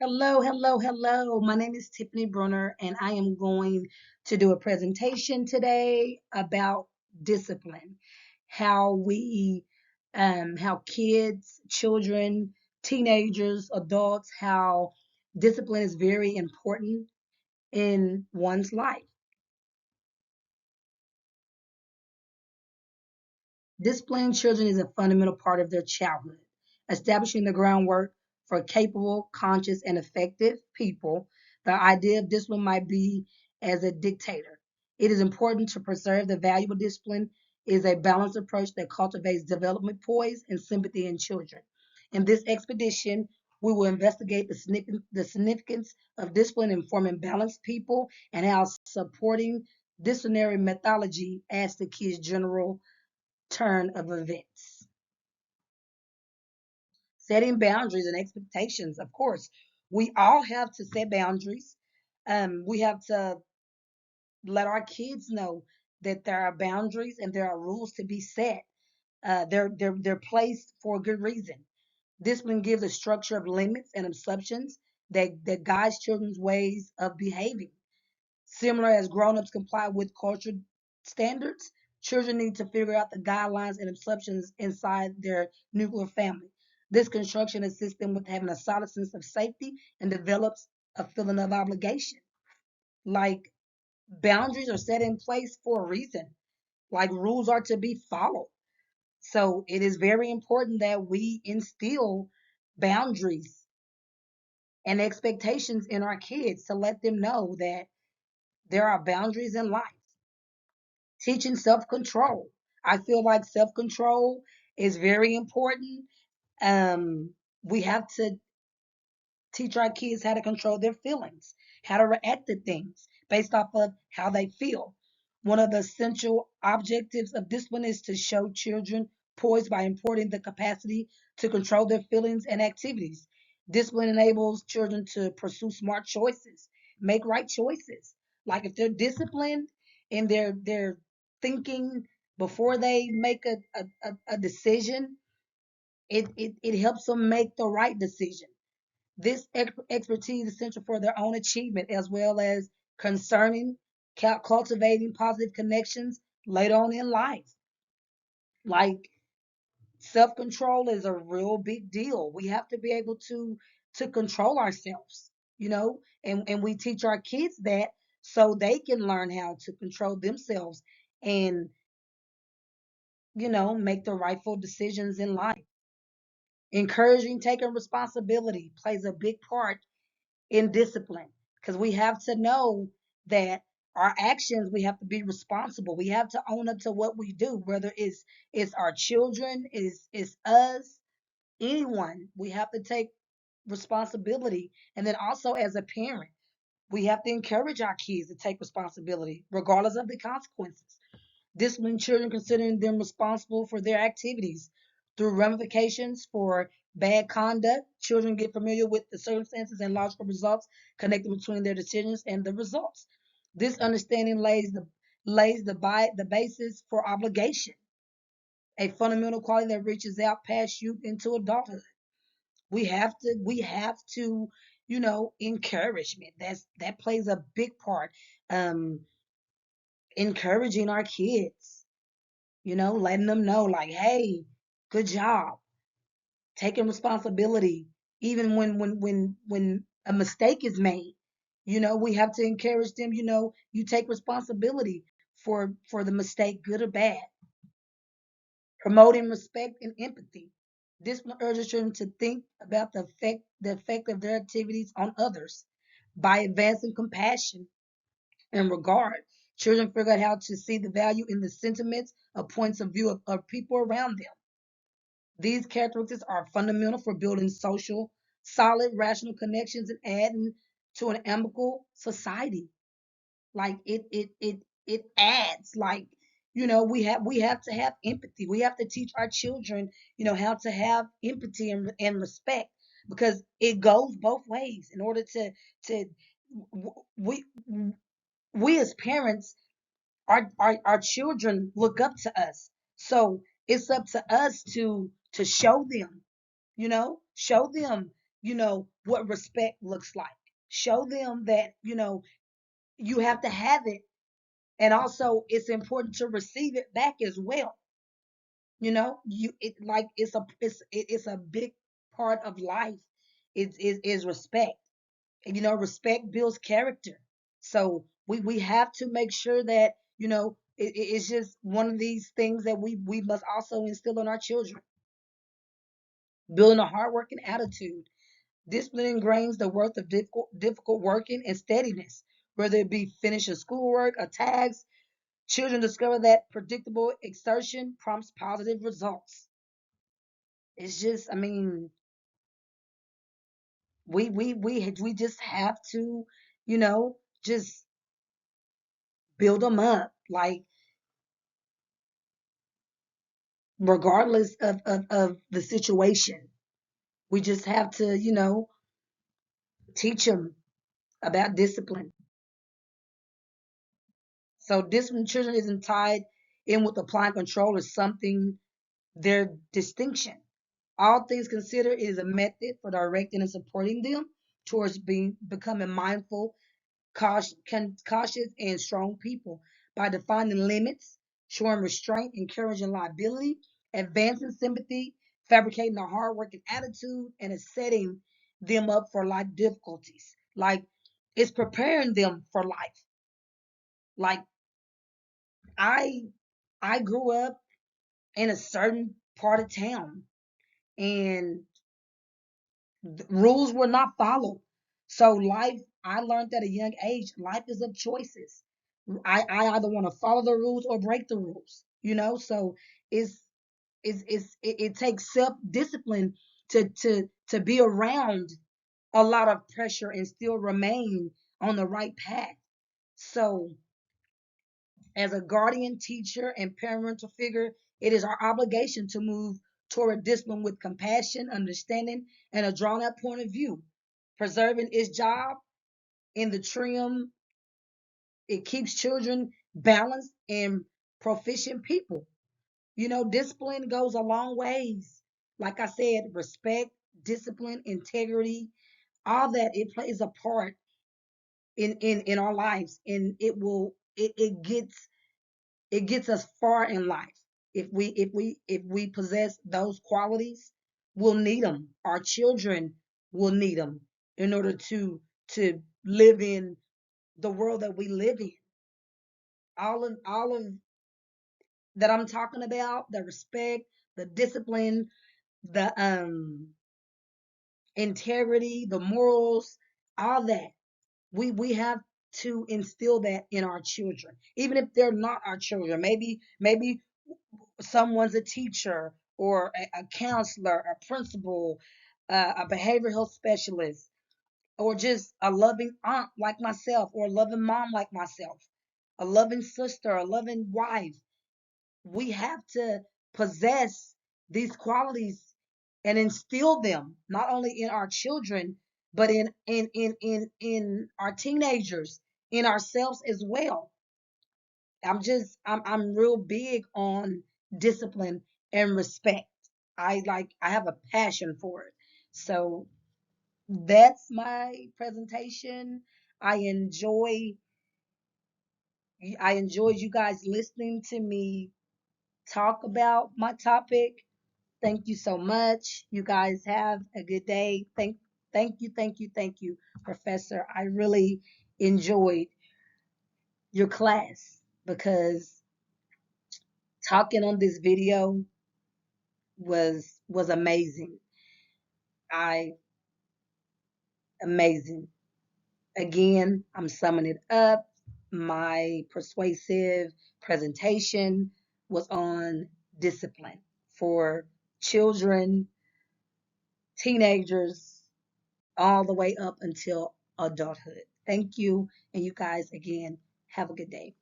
Hello, hello, hello. My name is Tiffany Brunner, and I am going to do a presentation today about discipline, how how kids, children, teenagers, adults, how discipline is very important in one's life. Disciplining children is a fundamental part of their childhood, establishing the groundwork for capable, conscious, and effective people. The idea of discipline might be as a dictator. It is important to preserve the valuable discipline is a balanced approach that cultivates development poise and sympathy in children. In this expedition, we will investigate the significance of discipline in forming balanced people and how supporting disciplinary methodology adds to kids' general turn of events. Setting boundaries and expectations, of course. We all have to set boundaries. We have to let our kids know that there are boundaries and there are rules to be set. They're placed for a good reason. Discipline gives a structure of limits and assumptions that guides children's ways of behaving. Similar as grown-ups comply with cultural standards, children need to figure out the guidelines and assumptions inside their nuclear family. This construction assists them with having a solid sense of safety and develops a feeling of obligation. Like boundaries are set in place for a reason. Like rules are to be followed. So it is very important that we instill boundaries and expectations in our kids to let them know that there are boundaries in life. Teaching self-control. I feel like self-control is very important. We have to teach our kids how to control their feelings, how to react to things based off of how they feel. One of the essential objectives of discipline is to show children poise by importing the capacity to control their feelings and activities. Discipline enables children to pursue smart choices, make right choices. Like if they're disciplined and they're thinking before they make a decision, it helps them make the right decision. This expertise is essential for their own achievement as well as concerning cultivating positive connections later on in life. Like self-control is a real big deal. We have to be able to control ourselves, and we teach our kids that so they can learn how to control themselves and make the rightful decisions in life. Encouraging taking responsibility plays a big part in discipline because we have to know that our actions, we have to be responsible. We have to own up to what we do, whether it's our children, is us, anyone. We have to take responsibility. And then also as a parent, we have to encourage our kids to take responsibility regardless of the consequences. Discipline children, considering them responsible for their activities through ramifications for bad conduct. Children get familiar with the circumstances and logical results connected between their decisions and the results. This understanding lays the basis for obligation, a fundamental quality that reaches out past youth into adulthood. We have to encouragement. That plays a big part. Um, Encouraging our kids, letting them know like, hey, good job, taking responsibility, even when a mistake is made. We have to encourage them, you take responsibility for the mistake, good or bad. Promoting respect and empathy. This urges children to think about the effect of their activities on others by advancing compassion and regard. Children figure out how to see the value in the sentiments or points of view of people around them. These characteristics are fundamental for building social, solid, rational connections and adding to an amicable society. Like it adds like we have to have empathy. We have to teach our children how to have empathy and respect because it goes both ways. In order to we we as parents, our children look up to us. So it's up to us to show them, show them, what respect looks like. Show them that, you have to have it. And also it's important to receive it back as well. It's a big part of life is respect. And respect builds character. So we have to make sure that, it's just one of these things that we must also instill in our children. Building a hardworking attitude. Discipline ingrains the worth of difficult working and steadiness, whether it be finishing schoolwork or tags. Children discover that predictable exertion prompts positive results. It's just, I mean, we just have to, you know, just build them up, like regardless of the situation. We just have to, teach them about discipline. So discipline children isn't tied in with applying control as something their distinction. All things considered, it is a method for directing and supporting them towards becoming mindful, cautious, and strong people by defining limits, showing restraint, encouraging liability, advancing sympathy, fabricating a hardworking attitude, and setting them up for life difficulties. Like it's preparing them for life. Like I I grew up in a certain part of town and rules were not followed. So I learned at a young age, life is of choices. I either want to follow the rules or break the rules, So it's, it takes self-discipline to be around a lot of pressure and still remain on the right path. So as a guardian, teacher, and parental figure, it is our obligation to move toward discipline with compassion, understanding, and a drawn out point of view. Preserving its job in the trim, it keeps children balanced and proficient people. Discipline goes a long ways. Like I said, respect, discipline, integrity, all that it plays a part in our lives, and it gets us far in life. If we possess those qualities, we'll need them. Our children will need them in order to live in the world that we live in. All of that I'm talking about, the respect, the discipline, the integrity, the morals, all that. We have to instill that in our children, even if they're not our children. Maybe someone's a teacher or a counselor, a principal, a behavioral health specialist, or just a loving aunt like myself, or a loving mom like myself, a loving sister, a loving wife. We have to possess these qualities and instill them not only in our children, but in our teenagers, in ourselves as well. I'm real big on discipline and respect. I have a passion for it. So that's my presentation. I enjoy I enjoyed you guys listening to me talk about my topic. Thank you so much. You guys have a good day. Thank you, Professor. I really enjoyed your class because talking on this video was amazing. I Amazing. Again, I'm summing it up. My persuasive presentation was on discipline for children, teenagers, all the way up until adulthood. Thank you. And you guys, again, have a good day.